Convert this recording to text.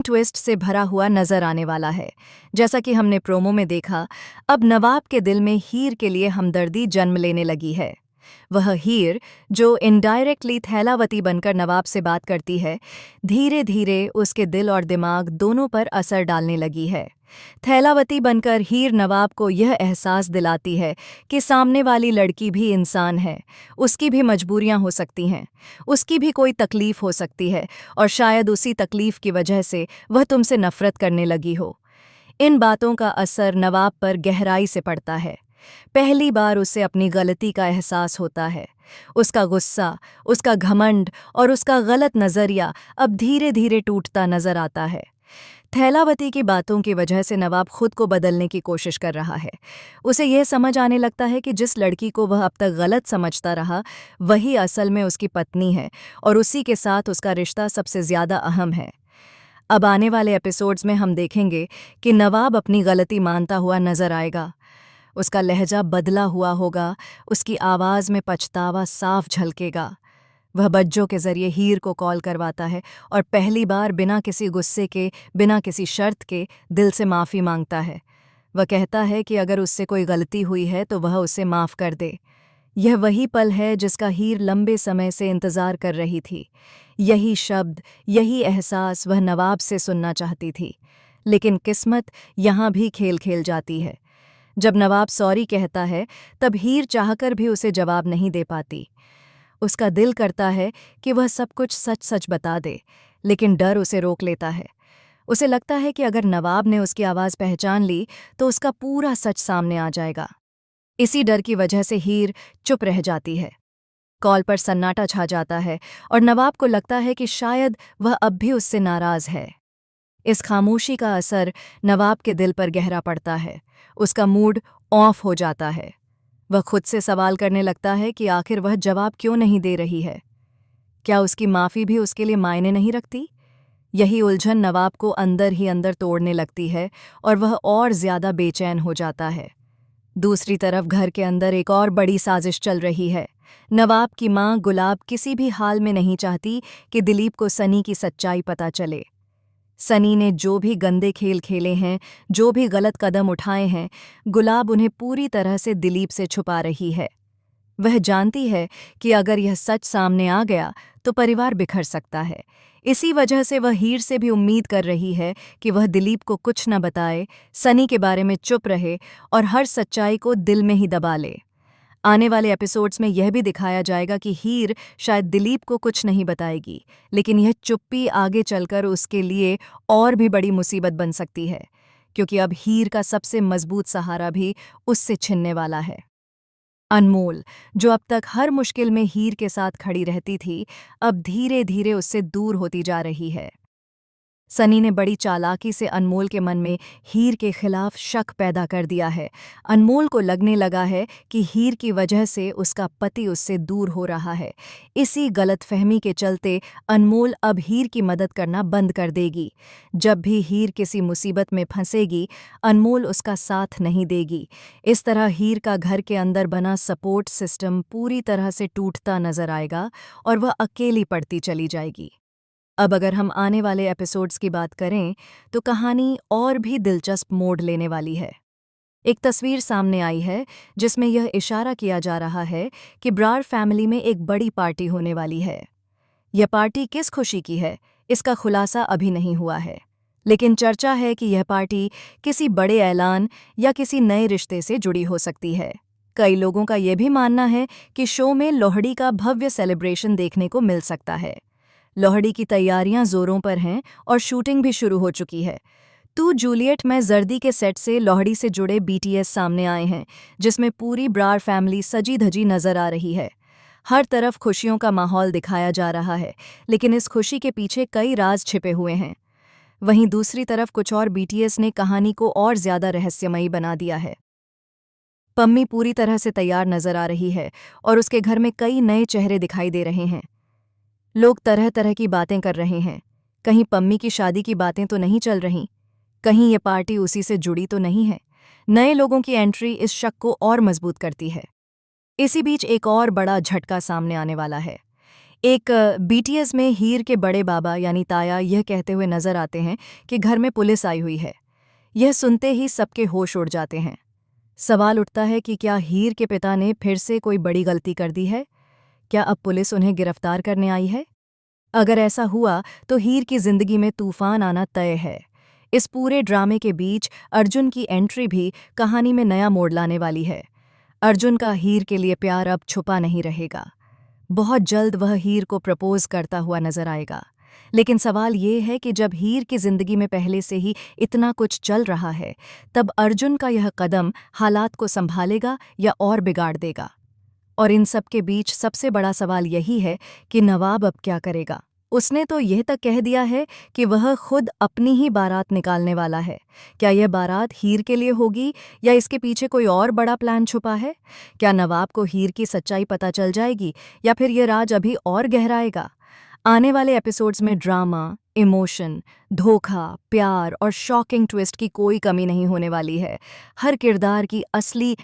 Twist से भरा हुआ नजर आने वाला है। जैसा कि हमने प्रोमो में देखा, अब नवाब के दिल में हीर के लिए हमदर्दी जन्म लेने लगी है। वह हीर जो इनडायरेक्टली थैलावती बनकर नवाब से बात करती है, धीरे धीरे उसके दिल और दिमाग दोनों पर असर डालने लगी है। थैलावती बनकर हीर नवाब को यह एहसास दिलाती है कि सामने वाली लड़की भी इंसान है, उसकी भी मजबूरियां हो सकती हैं, उसकी भी कोई तकलीफ हो सकती है और शायद उसी तकलीफ की वजह से वह तुमसे नफरत करने लगी हो। इन बातों का असर नवाब पर गहराई से पड़ता है। पहली बार उसे अपनी गलती का एहसास होता है। उसका गुस्सा, उसका घमंड और उसका गलत नज़रिया अब धीरे धीरे टूटता नजर आता है। थैलावती की बातों की वजह से नवाब खुद को बदलने की कोशिश कर रहा है। उसे यह समझ आने लगता है कि जिस लड़की को वह अब तक गलत समझता रहा, वही असल में उसकी पत्नी है और उसी के साथ उसका रिश्ता सबसे ज़्यादा अहम है। अब आने वाले एपिसोड्स में हम देखेंगे कि नवाब अपनी गलती मानता हुआ नजर आएगा। उसका लहजा बदला हुआ होगा, उसकी आवाज़ में पछतावा साफ झलकेगा। वह बज्जों के जरिए हीर को कॉल करवाता है और पहली बार बिना किसी गुस्से के, बिना किसी शर्त के दिल से माफ़ी मांगता है। वह कहता है कि अगर उससे कोई गलती हुई है तो वह उसे माफ़ कर दे। यह वही पल है जिसका हीर लंबे समय से इंतज़ार कर रही थी। यही शब्द, यही एहसास वह नवाब से सुनना चाहती थी। लेकिन किस्मत यहाँ भी खेल खेल जाती है। जब नवाब सॉरी कहता है, तब हीर चाहकर भी उसे जवाब नहीं दे पाती। उसका दिल करता है कि वह सब कुछ सच सच बता दे, लेकिन डर उसे रोक लेता है। उसे लगता है कि अगर नवाब ने उसकी आवाज़ पहचान ली तो उसका पूरा सच सामने आ जाएगा। इसी डर की वजह से हीर चुप रह जाती है। कॉल पर सन्नाटा छा जाता है और नवाब को लगता है कि शायद वह अब भी उससे नाराज़ है। इस खामोशी का असर नवाब के दिल पर गहरा पड़ता है। उसका मूड ऑफ हो जाता है। वह खुद से सवाल करने लगता है कि आखिर वह जवाब क्यों नहीं दे रही है। क्या उसकी माफ़ी भी उसके लिए मायने नहीं रखती? यही उलझन नवाब को अंदर ही अंदर तोड़ने लगती है और वह और ज़्यादा बेचैन हो जाता है। दूसरी तरफ घर के अंदर एक और बड़ी साजिश चल रही है। नवाब की माँ गुलाब किसी भी हाल में नहीं चाहती कि दिलीप को सनी की सच्चाई पता चले। सनी ने जो भी गंदे खेल खेले हैं, जो भी गलत कदम उठाए हैं, गुलाब उन्हें पूरी तरह से दिलीप से छुपा रही है। वह जानती है कि अगर यह सच सामने आ गया तो परिवार बिखर सकता है। इसी वजह से वह हीर से भी उम्मीद कर रही है कि वह दिलीप को कुछ न बताए, सनी के बारे में चुप रहे और हर सच्चाई को दिल में ही दबा ले। आने वाले एपिसोड्स में यह भी दिखाया जाएगा कि हीर शायद दिलीप को कुछ नहीं बताएगी, लेकिन यह चुप्पी आगे चलकर उसके लिए और भी बड़ी मुसीबत बन सकती है, क्योंकि अब हीर का सबसे मजबूत सहारा भी उससे छिनने वाला है। अनमोल, जो अब तक हर मुश्किल में हीर के साथ खड़ी रहती थी, अब धीरे धीरे उससे दूर होती जा रही है। सनी ने बड़ी चालाकी से अनमोल के मन में हीर के खिलाफ शक पैदा कर दिया है। अनमोल को लगने लगा है कि हीर की वजह से उसका पति उससे दूर हो रहा है। इसी गलतफहमी के चलते अनमोल अब हीर की मदद करना बंद कर देगी। जब भी हीर किसी मुसीबत में फंसेगी, अनमोल उसका साथ नहीं देगी। इस तरह हीर का घर के अंदर बना सपोर्ट सिस्टम पूरी तरह से टूटता नजर आएगा और वह अकेली पड़ती चली जाएगी। अब अगर हम आने वाले एपिसोड्स की बात करें तो कहानी और भी दिलचस्प मोड़ लेने वाली है। एक तस्वीर सामने आई है जिसमें यह इशारा किया जा रहा है कि ब्रार फैमिली में एक बड़ी पार्टी होने वाली है। यह पार्टी किस खुशी की है, इसका खुलासा अभी नहीं हुआ है, लेकिन चर्चा है कि यह पार्टी किसी बड़े ऐलान या किसी नए रिश्ते से जुड़ी हो सकती है। कई लोगों का यह भी मानना है कि शो में लोहड़ी का भव्य सेलिब्रेशन देखने को मिल सकता है। लोहड़ी की तैयारियां जोरों पर हैं और शूटिंग भी शुरू हो चुकी है। तू जूलियट में जर्दी के सेट से लोहड़ी से जुड़े बीटीएस सामने आए हैं, जिसमें पूरी ब्रार फैमिली सजी धजी नजर आ रही है। हर तरफ खुशियों का माहौल दिखाया जा रहा है, लेकिन इस खुशी के पीछे कई राज छिपे हुए हैं। वहीं दूसरी तरफ कुछ और बीटीएस ने कहानी को और ज्यादा रहस्यमयी बना दिया है। पम्मी पूरी तरह से तैयार नजर आ रही है और उसके घर में कई नए चेहरे दिखाई दे रहे हैं। लोग तरह तरह की बातें कर रहे हैं। कहीं पम्मी की शादी की बातें तो नहीं चल रहीं, कहीं ये पार्टी उसी से जुड़ी तो नहीं है। नए लोगों की एंट्री इस शक को और मजबूत करती है। इसी बीच एक और बड़ा झटका सामने आने वाला है। एक बीटीएस में हीर के बड़े बाबा यानी ताया यह कहते हुए नजर आते हैं कि घर में पुलिस आई हुई है। यह सुनते ही सबके होश उड़ जाते हैं। सवाल उठता है कि क्या हीर के पिता ने फिर से कोई बड़ी गलती कर दी है? क्या अब पुलिस उन्हें गिरफ्तार करने आई है? अगर ऐसा हुआ तो हीर की जिंदगी में तूफान आना तय है। इस पूरे ड्रामे के बीच अर्जुन की एंट्री भी कहानी में नया मोड़ लाने वाली है। अर्जुन का हीर के लिए प्यार अब छुपा नहीं रहेगा। बहुत जल्द वह हीर को प्रपोज करता हुआ नजर आएगा। लेकिन सवाल ये है कि जब हीर की जिंदगी में पहले से ही इतना कुछ चल रहा है, तब अर्जुन का यह कदम हालात को संभालेगा या और बिगाड़ देगा? और इन सब के बीच सबसे बड़ा सवाल यही है कि नवाब अब क्या करेगा। उसने तो यह तक कह दिया है कि वह खुद अपनी ही बारात निकालने वाला है। क्या यह बारात हीर के लिए होगी या इसके पीछे कोई और बड़ा प्लान छुपा है? क्या नवाब को हीर की सच्चाई पता चल जाएगी या फिर यह राज अभी और गहराएगा? आने वाले एपिसोड्स में ड्रामा, इमोशन, धोखा, प्यार और शॉकिंग ट्विस्ट की कोई कमी नहीं होने वाली है। हर किरदार की असली